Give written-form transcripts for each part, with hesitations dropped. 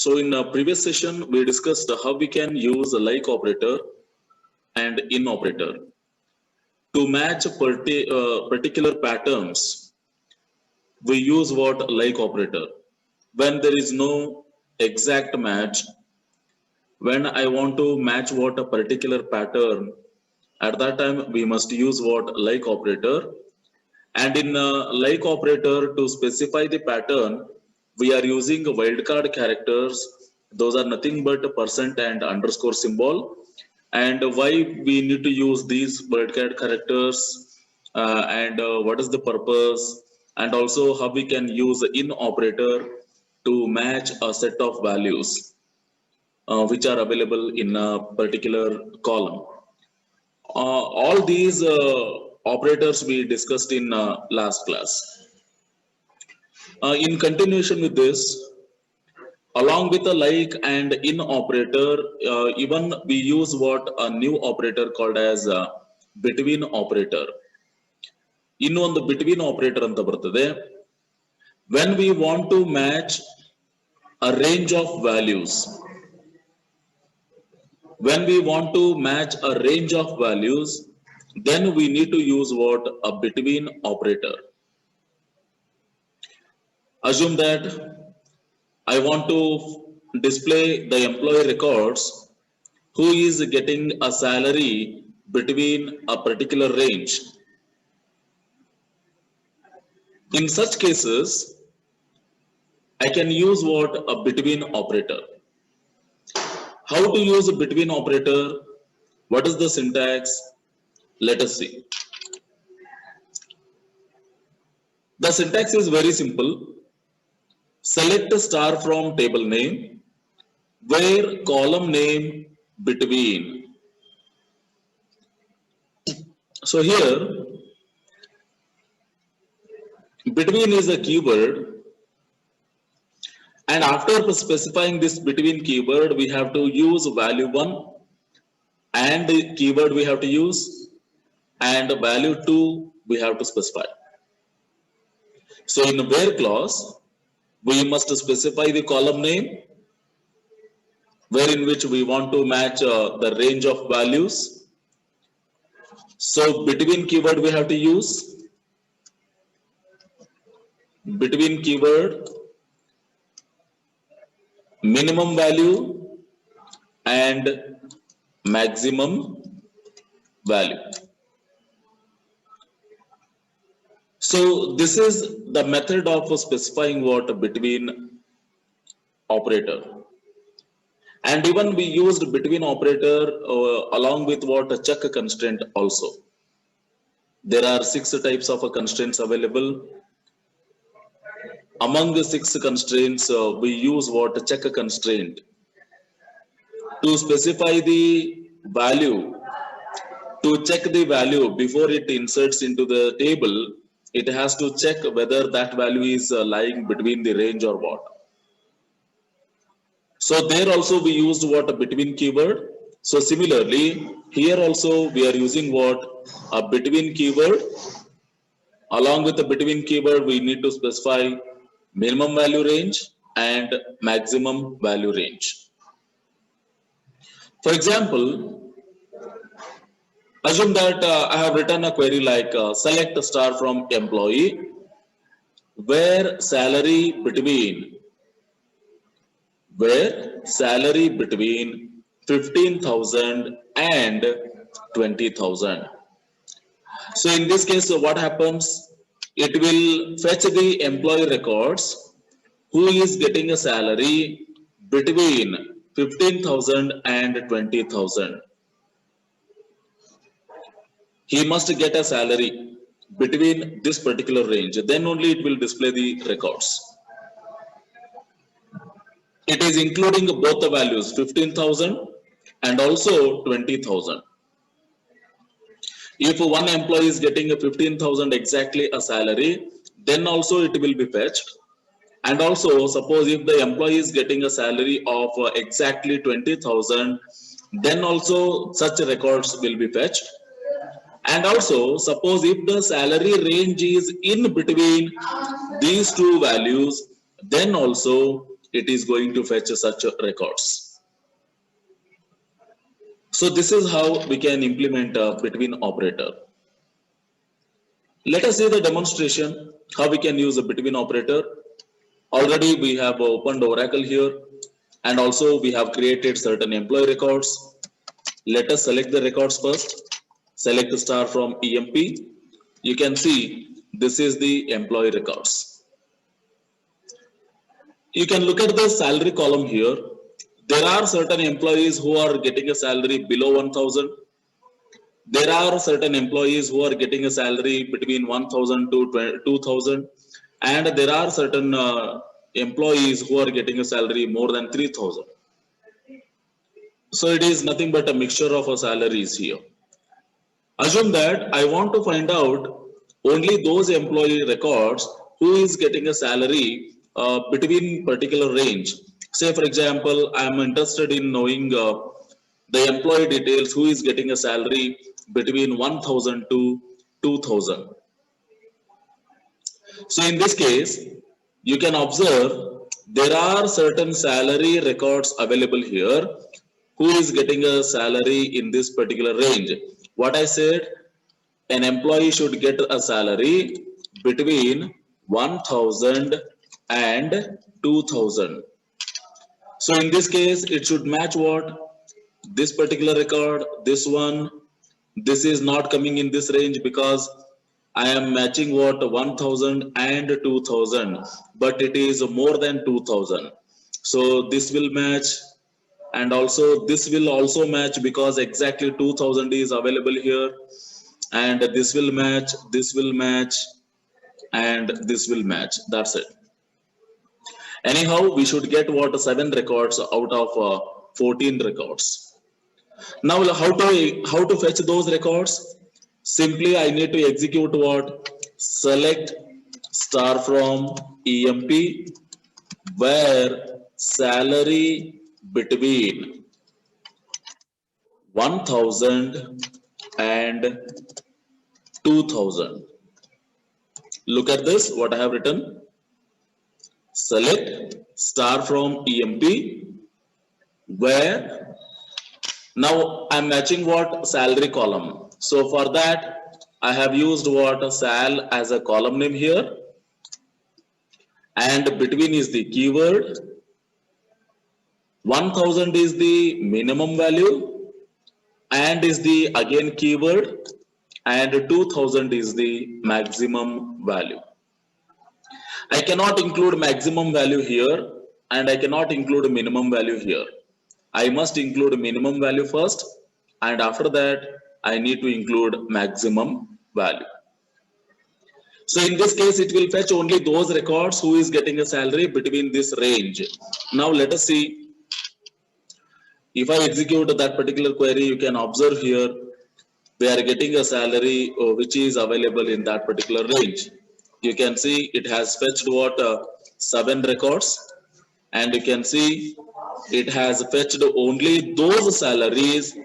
So in a previous session, we discussed how we can use a like operator and in operator to match particular patterns. We use what like operator when there is no exact match. When I want to match what a particular pattern, at that time we must use what like operator. And in like operator to specify the pattern, we are using wildcard characters. Those are nothing but a percent and underscore symbol. And why we need to use these wildcard characters, and what is the purpose, and also how we can use in operator to match a set of values which are available in a particular column. All these operators we discussed in last class. In continuation with this, along with a like and in operator, even we use what a new operator called as between operator. ಇನ್ನೊಂದು between operator ಅಂತ ಬರ್ತದೆ. When we want to match a range of values, when we want to match a range of values, then we need to use what a between operator. Assume that I want to display the employee records who is getting a salary between a particular range. In such cases, I can use what a between operator. How to use a between operator? What is the syntax? Let us see. The syntax is very simple. Select a star from table name where column name between. So here between is a keyword, and after specifying this between keyword we have to use value 1, and the keyword we have to use, and value 2 we have to specify. So in where clause we must specify the column name where in which we want to match the range of values. So between keyword we have to use between keyword minimum value and maximum value. So this is the method of specifying what between operator. And even we used between operator along with what a check constraint also. There are 6 types of constraints available. Among the 6 constraints, we use what a check constraint to specify the value, to check the value before it inserts into the table. It has to check whether that value is lying between the range or what. So there also we used what a between keyword. So similarly, here also we are using what a between keyword. Along with the between keyword, we need to specify minimum value range and maximum value range. For example, assume that I have written a query like select a star from employee where salary between 15,000 and 20,000. So in this case, what happens? It will fetch the employee records who is getting a salary between 15,000 and 20,000. He must get a salary between this particular range, then only it will display the records. It is including both the values 15,000 and also 20,000. If one employee is getting a 15,000 exactly a salary, then also it will be fetched. And also suppose if the employee is getting a salary of exactly 20,000, then also such records will be fetched. And also suppose if the salary range is in between these two values, then also it is going to fetch such records. So this is how we can implement a between operator. Let us see the demonstration how we can use a between operator. Already we have opened Oracle here, and also we have created certain employee records. Let us select the records first. Select star from EMP. You can see this is the employee records. You can look at the salary column here. There are certain employees who are getting a salary below 1,000. There are certain employees who are getting a salary between 1,000 to 2,000, and there are certain employees who are getting a salary more than 3,000. So it is nothing but a mixture of salaries here. Assume that I want to find out only those employee records who is getting a salary between particular range. Say for example, I am interested in knowing the employee details who is getting a salary between 1,000 to 2,000. So in this case, you can observe there are certain salary records available here who is getting a salary in this particular range. What I said, an employee should get a salary between 1,000 and 2,000. So in this case, it should match what? This particular record, this one. This is not coming in this range because I am matching what? 1,000 and 2,000, but it is more than 2,000. So this will match, and also this will also match because exactly 2,000 is available here, and this will match, and this will match. That's it. Anyhow, we should get what? 7 records out of 14 records. Now how to fetch those records? Simply I need to execute what? Select star from EMP where salary between 1,000 and 2,000. Look at this, what I have written. Select star from EMP where, now I'm matching what? Salary column. So for that, I have used what? Sal as a column name here. And between is the keyword. 1,000 is the minimum value and is the again keyword, and 2,000 is the maximum value. I cannot include maximum value here and I cannot include minimum value here. I must include minimum value first, and after that I need to include maximum value. So in this case, it will fetch only those records who is getting a salary between this range. Now let us see. If I execute that particular query, you can observe here, they are getting a salary which is available in that particular range. You can see it has fetched what? 7 records, and you can see it has fetched only those salaries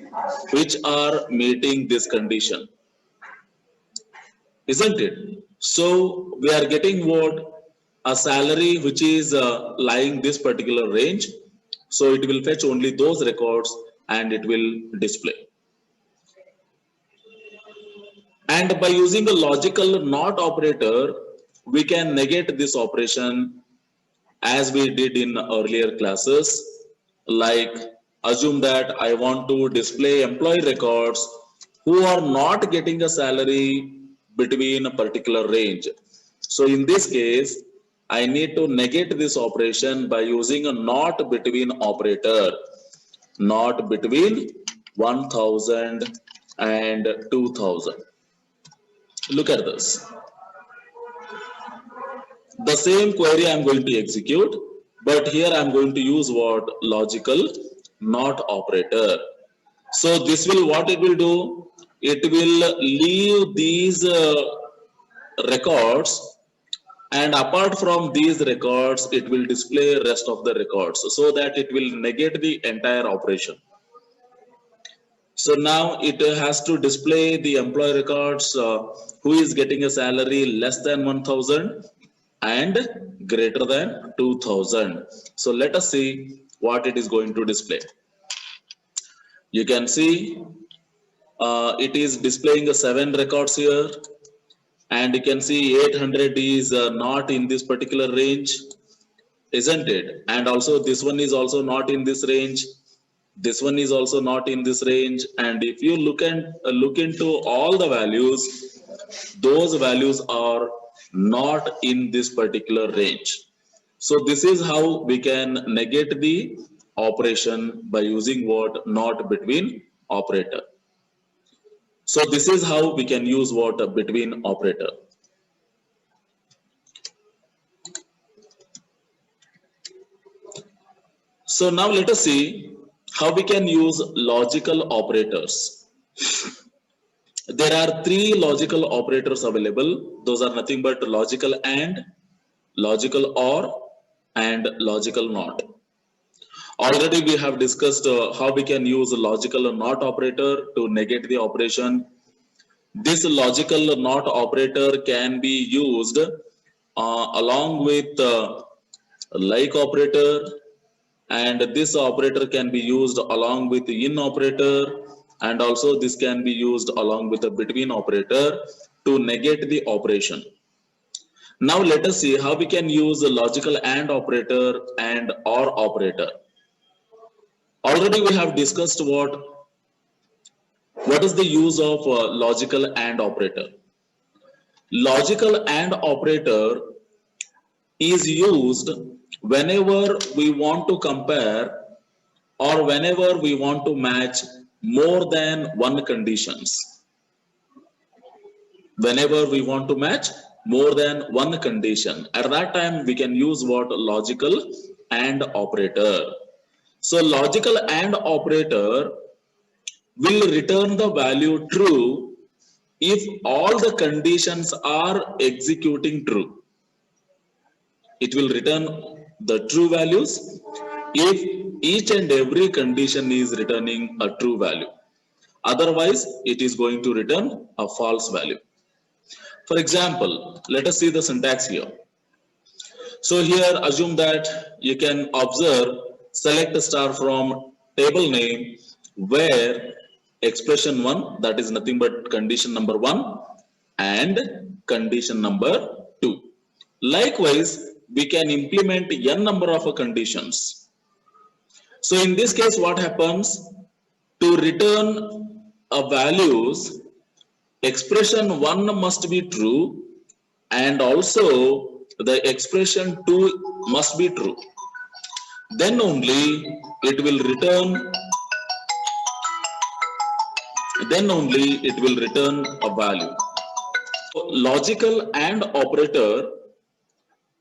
which are meeting this condition, isn't it? So we are getting what? A salary which is lying this particular range. So it will fetch only those records and it will display. And by using a logical NOT operator, we can negate this operation as we did in earlier classes. Like, assume that I want to display employee records who are not getting a salary between a particular range. So in this case, I need to negate this operation by using a NOT between operator. NOT between 1,000 and 2,000. Look at this. The same query I am going to execute, but here I am going to use what? Logical NOT operator. So this will, what it will do? It will leave these records, and apart from these records, it will display rest of the records, so that it will negate the entire operation. So now it has to display the employee records who is getting a salary less than 1,000, and greater than 2000. So let us see what it is going to display. You can see it is displaying 7 records here, and you can see 800 is not in this particular range, isn't it? And also this one is also not in this range. This one is also not in this range. And if you look into all the values, those values are not in this particular range. So this is how we can negate the operation by using what? Not between operator. So this is how we can use what? Between operator. So now let us see how we can use logical operators. There are 3 logical operators available. Those are nothing but logical and, logical or, and logical not. Already we have discussed how we can use a logical not operator to negate the operation. This logical not operator can be used along with like operator, and this operator can be used along with the in operator, and also this can be used along with the between operator to negate the operation. Now let us see how we can use the logical and operator and or operator. Already we have discussed what is the use of logical and operator. Logical and operator is used whenever we want to compare or whenever we want to match more than one conditions. Whenever we want to match more than one condition, at that time we can use what? Logical and operator. So logical and operator will return the value true if all the conditions are executing true. It will return the true values if each and every condition is returning a true value. Otherwise, it is going to return a false value. For example, let us see the syntax here. So here, assume that you can observe select a star from table name where expression 1, that is nothing but condition number 1 and condition number 2. Likewise, we can implement n number of conditions. So in this case, what happens? To return a values, expression 1 must be true and also the expression 2 must be true. Then only it will return a value. So, logical and operator,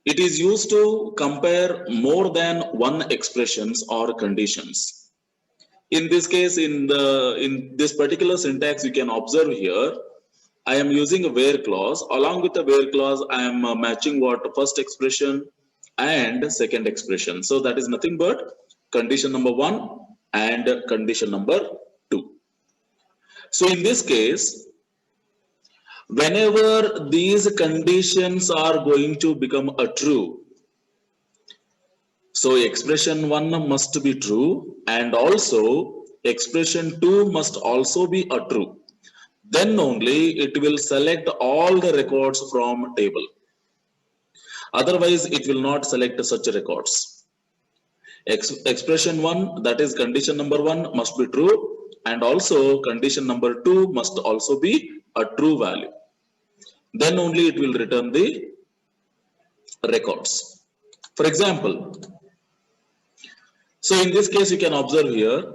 it is used to compare more than one expressions or conditions. In this case, in this particular syntax, you can observe here, I am using a where clause. Along with the where clause, I am matching what? First expression and second expression. So that is nothing but condition number 1 and condition number 2. So in this case, whenever these conditions are going to become a true, so expression 1 must be true and also expression 2 must also be a true. Then only it will select all the records from table. Otherwise, it will not select such records. Expression 1, that is condition number 1 must be true, and also condition number 2 must also be a true value. Then only it will return the records. For example, so in this case, you can observe here,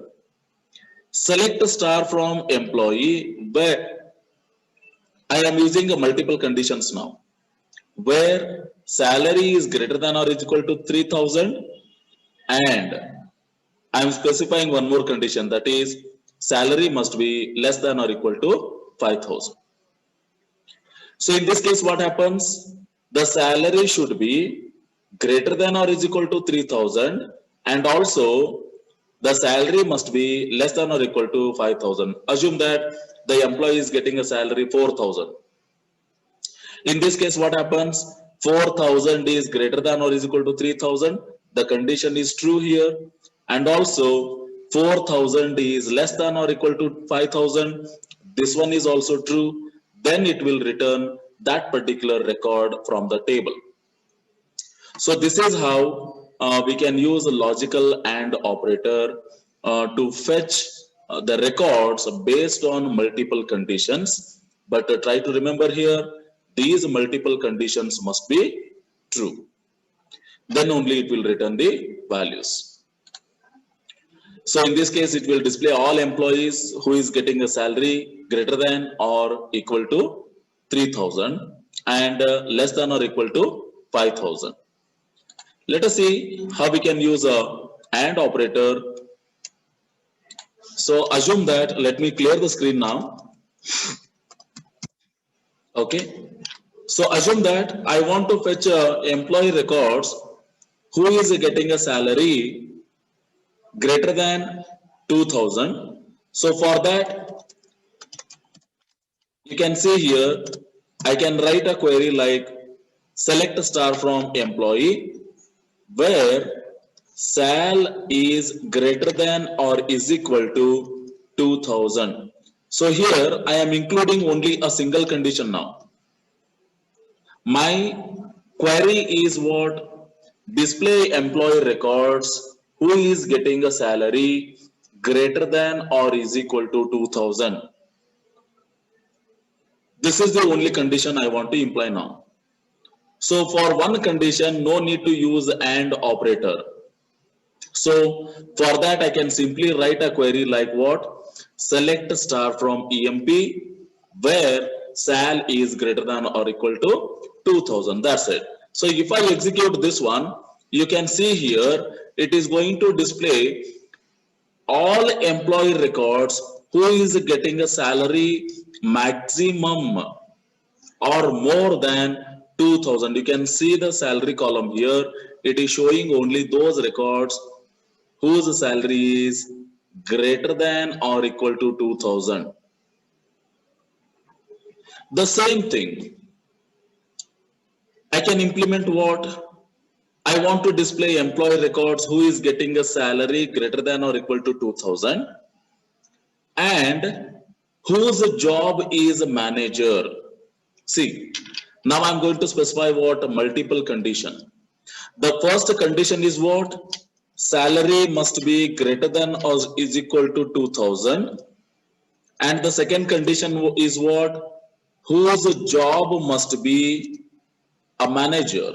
select a star from employee where I am using a multiple conditions now, where salary is greater than or is equal to 3000 and I am specifying one more condition, that is salary must be less than or equal to 5000. So in this case, what happens? The salary should be greater than or is equal to 3000 and also the salary must be less than or equal to 5000. Assume that the employee is getting a salary 4000. In this case, what happens? 4,000 is greater than or is equal to 3,000. The condition is true here. And also 4,000 is less than or equal to 5,000. This one is also true. Then it will return that particular record from the table. So this is how we can use a logical AND operator to fetch the records based on multiple conditions. But try to remember here, these multiple conditions must be true. Then only it will return the values. So in this case, it will display all employees who is getting a salary greater than or equal to 3,000 and less than or equal to 5,000. Let us see how we can use a AND operator. So assume that, let me clear the screen now. Okay. So assume that I want to fetch employee records who is getting a salary greater than 2,000. So for that, you can see here, I can write a query like select star from employee where sal is greater than or is equal to 2,000. So here I am including only a single condition now. My query is what? Display employee records who is getting a salary greater than or is equal to 2,000. This is the only condition I want to imply now. So for one condition, no need to use AND operator. So for that, I can simply write a query like what? Select star from EMP where sal is greater than or equal to 2,000. That's it. So if I execute this one, you can see here, it is going to display all employee records who is getting a salary maximum or more than 2,000. You can see the salary column here. It is showing only those records whose salary is greater than or equal to 2,000. The same thing, I can implement what? I want to display employee records who is getting a salary greater than or equal to 2,000 and whose job is manager. See, now I'm going to specify what? Multiple condition. The first condition is what? Salary must be greater than or is equal to 2,000. And the second condition is what? Whose job must be a manager.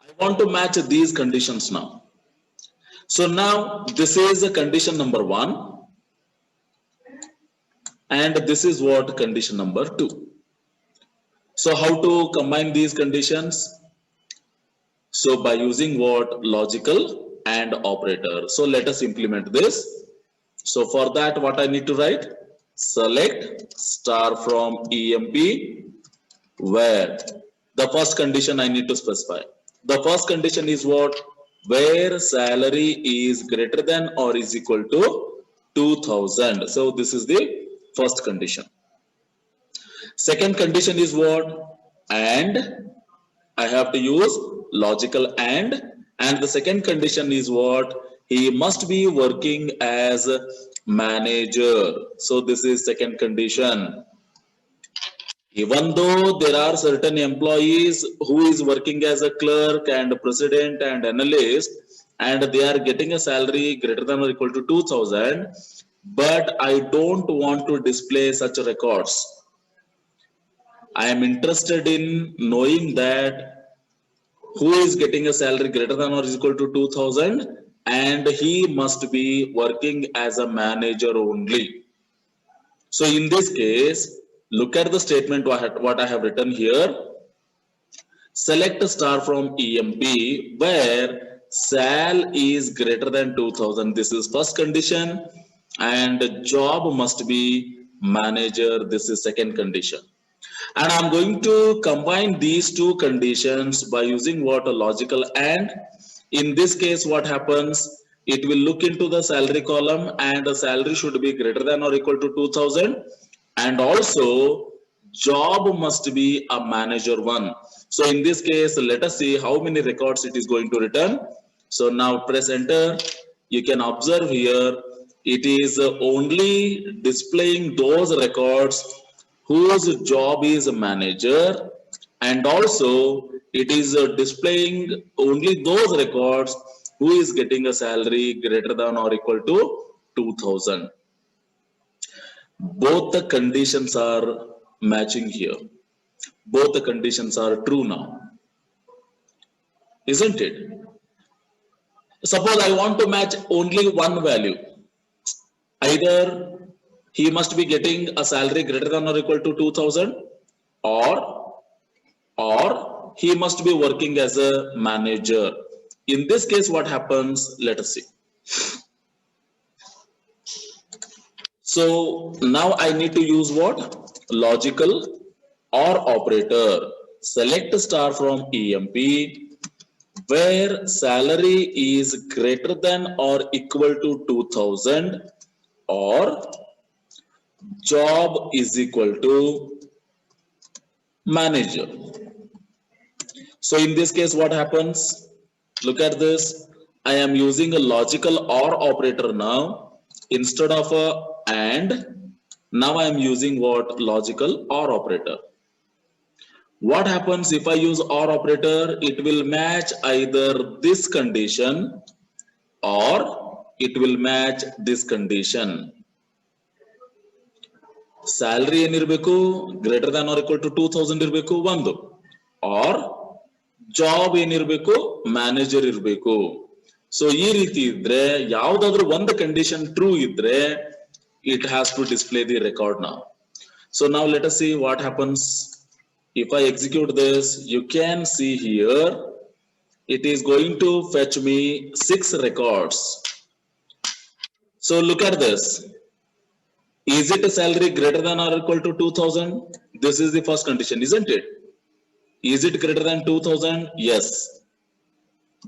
I want to match these conditions now. So now this is a condition number 1 and this is what? Condition number 2. So how to combine these conditions? So by using what? Logical AND operator. So let us implement this. So for that, what I need to write? Select star from EMP where the first condition I need to specify. The first condition is what? Where salary is greater than or is equal to 2,000. So this is the first condition. Second condition is what? And I have to use logical and the second condition is what? He must be working as manager. So this is second condition. Even though there are certain employees who is working as a clerk and president and analyst and they are getting a salary greater than or equal to 2,000, but I don't want to display such records. I am interested in knowing that who is getting a salary greater than or is equal to 2,000 and he must be working as a manager only. So in this case, look at the statement what I have written here. Select a star from EMP where sal is greater than 2,000. This is first condition and job must be manager. This is second condition. And I'm going to combine these two conditions by using what? A logical AND. In this case, what happens? It will look into the salary column and the salary should be greater than or equal to 2,000 and also job must be a manager one. So in this case, let us see how many records it is going to return. So now press enter. You can observe here, it is only displaying those records whose job is a manager, and also it is displaying only those records who is getting a salary greater than or equal to 2000. Both the conditions are matching here. Both the conditions are true now, isn't it? Suppose I want to match only one value. Either he must be getting a salary greater than or equal to 2000, or he must be working as a manager. In this case, what happens? Let us see. So now I need to use what? Logical or operator. Select star from EMP where salary is greater than or equal to 2000, or job is equal to manager. So in this case, what happens? Look at this. I am using a logical or operator now instead of a and. Now I am using what? Logical or operator. What happens if I use or operator? It will match either this condition or it will match this condition. Salary ಏನಿರಬೇಕು greater than or equal to 2000 ಇರಬೇಕು ಒಂದು, or job ಏನಿರಬೇಕು manager ಇರಬೇಕು. So ಈ ರೀತಿ ಇದ್ರೆ ಯಾವುದಾದ್ರೂ ಒಂದು ಕಂಡೀಷನ್ ಟ್ರೂ ಇದ್ರೆ it has to display the record now. So now let us see what happens. If I execute this, you can see here it is going to fetch me 6 records. So look at this. Is it a salary greater than or equal to 2000? This is the first condition, isn't it? Is it greater than 2000? Yes.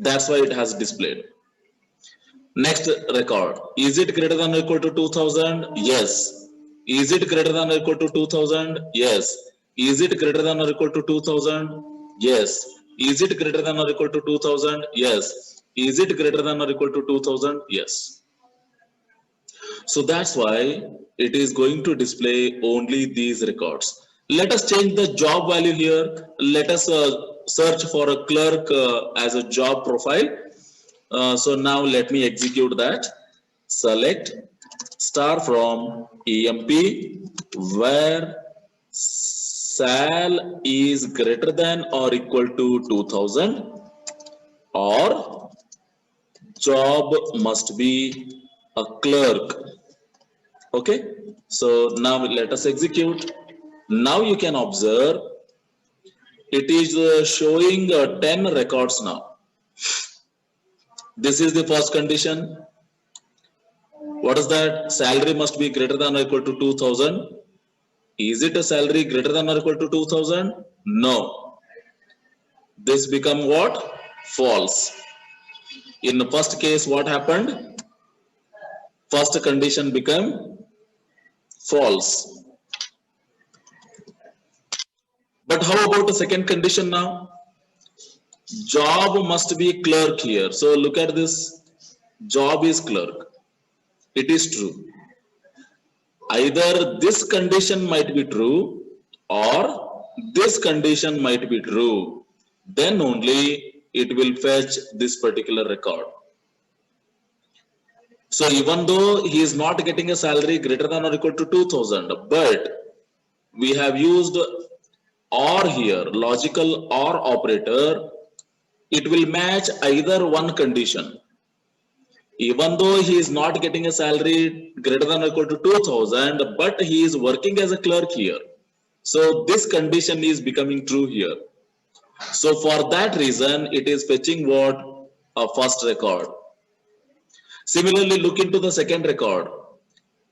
That's why it has displayed. Next record. Is it greater than or equal to 2000? Yes. Is it greater than or equal to 2000? Yes. Is it greater than or equal to 2000? Yes. Is it greater than or equal to 2000? Yes. Is it greater than or equal to 2000? Yes. So that's why it is going to display only these records. Let us change the job value here. Let us search for a clerk as a job profile. So now let me execute that. Select star from EMP where sal is greater than or equal to 2000, or job must be a clerk. Okay, so now let us execute. Now you can observe it is showing 10 records now. This is the first condition. What is that? Salary must be greater than or equal to 2000. Is it a salary greater than or equal to 2000? No. This become what? False. In the first case, what happened? First condition became false. But how about the second condition now? Job must be clerk here. So look at this. Job is clerk. It is true. Either this condition might be true or this condition might be true. Then only it will fetch this particular record. So even though he is not getting a salary greater than or equal to 2000, but we have used or here, logical or operator, it will match either one condition. Even though he is not getting a salary greater than or equal to 2000, but he is working as a clerk here. So this condition is becoming true here. So for that reason, it is fetching what? A first record. Similarly, look into the second record.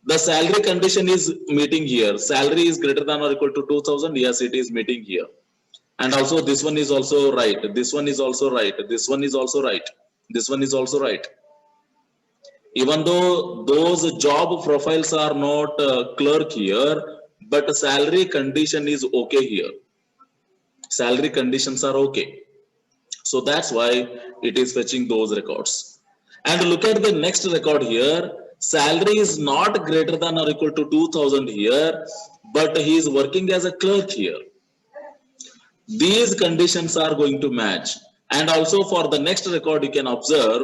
The salary condition is meeting here. Salary is greater than or equal to 2000. Yes, it is meeting here. And also this one is also right. This one is also right. This one is also right. This one is also right. Even though those job profiles are not clerk here, but salary condition is okay here. Salary conditions are okay. So that's why it is fetching those records. And look at the next record here. Salary is not greater than or equal to 2000 here, but he is working as a clerk here. These conditions are going to match. And also for the next record, you can observe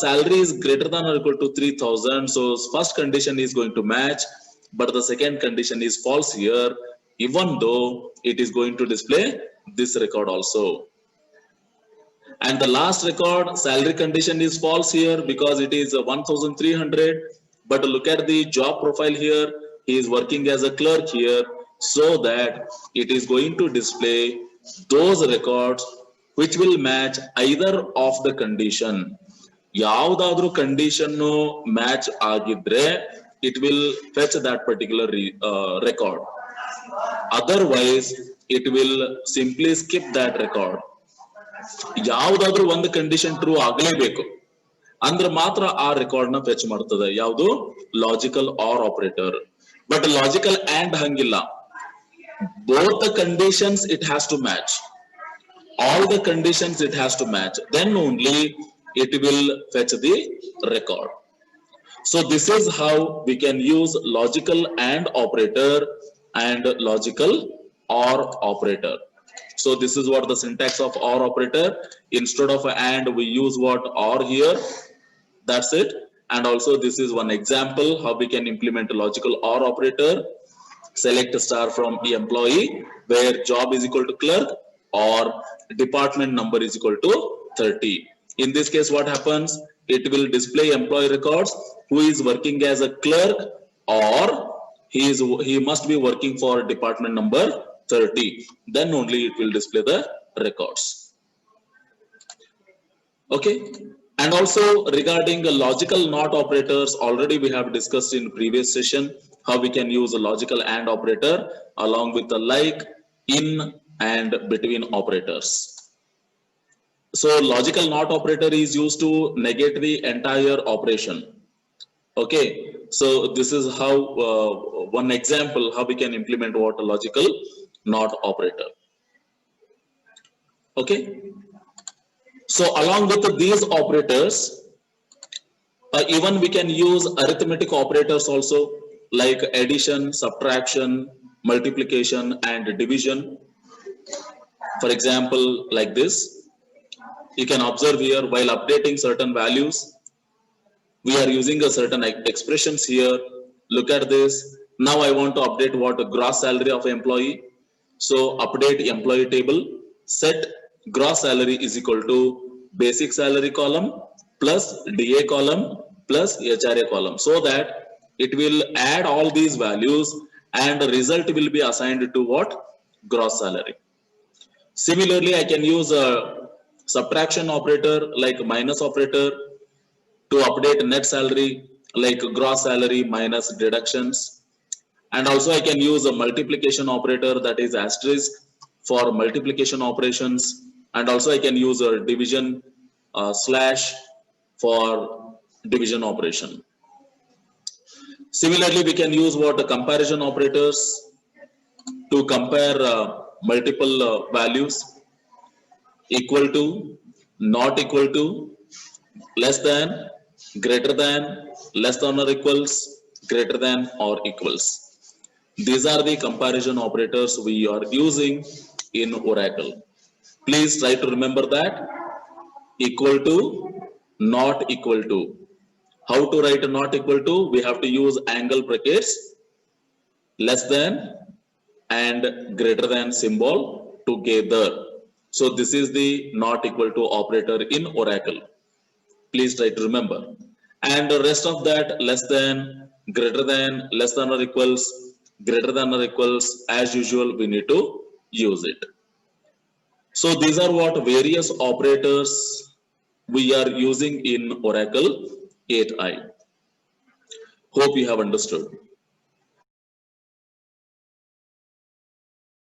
salary is greater than or equal to 3000. So first condition is going to match, but the second condition is false here, even though it is going to display this record also. And the last record, salary condition is false here because it is 1300. But look at the job profile here. He is working as a clerk here, so that it is going to display those records which will match either of the condition. Yaudadru condition match agidre, it will fetch that particular record. Otherwise, it will simply skip that record. ಯಾವುದಾದ್ರೂ ಒಂದು condition true ಆಗಲೇಬೇಕು ಅಂದ್ರೆ ಮಾತ್ರ ಆ record ನ ಫೆಚ್ ಮಾಡ್ತದೆ. ಯಾವುದು? Logical or operator. But logical and ಹಂಗಿಲ್ಲ. Both the conditions it has to match. All the conditions it has to match. Then only it will fetch the record. So this is how we can use logical and operator and logical or operator. So this is what the syntax of or operator. Instead of and, we use what? Or here. That's it. And also this is one example how we can implement a logical or operator. Select a star from the employee where job is equal to clerk or department number is equal to 30. In this case, what happens? It will display employee records who is working as a clerk or he must be working for department number 30. Then only it will display the records. Okay. And also regarding the logical not operators, already we have discussed in previous session how we can use a logical and operator along with the like, in and between operators. So logical not operator is used to negate the entire operation. Okay, so this is how one example how we can implement what a logical not operator. Okay, so along with these operators, even we can use arithmetic operators also, like addition, subtraction, multiplication and division. For example, like this. You can observe here while updating certain values, we are using a certain expressions here. Look at this. Now I want to update what gross salary of employee. So update employee table, set gross salary is equal to basic salary column plus DA column plus HRA column, so that it will add all these values and the result will be assigned to what? Gross salary. Similarly, I can use a subtraction operator like minus operator to update net salary like gross salary minus deductions. And also I can use a multiplication operator, that is asterisk, for multiplication operations. And also I can use a division slash for division operation. Similarly, we can use what? The comparison operators to compare multiple values. Equal to, not equal to, less than, greater than, less than or equals, greater than or equals. These are the comparison operators we are using in Oracle. Please try to remember that. Equal to, not equal to. How to write not equal to? We have to use angle brackets, less than and greater than symbol together. So this is the not equal to operator in Oracle. Please try to remember. And the rest of that, less than, greater than, less than or equals, greater than or equals, as usual we need to use it. So these are what various operators we are using in Oracle 8i. Hope you have understood.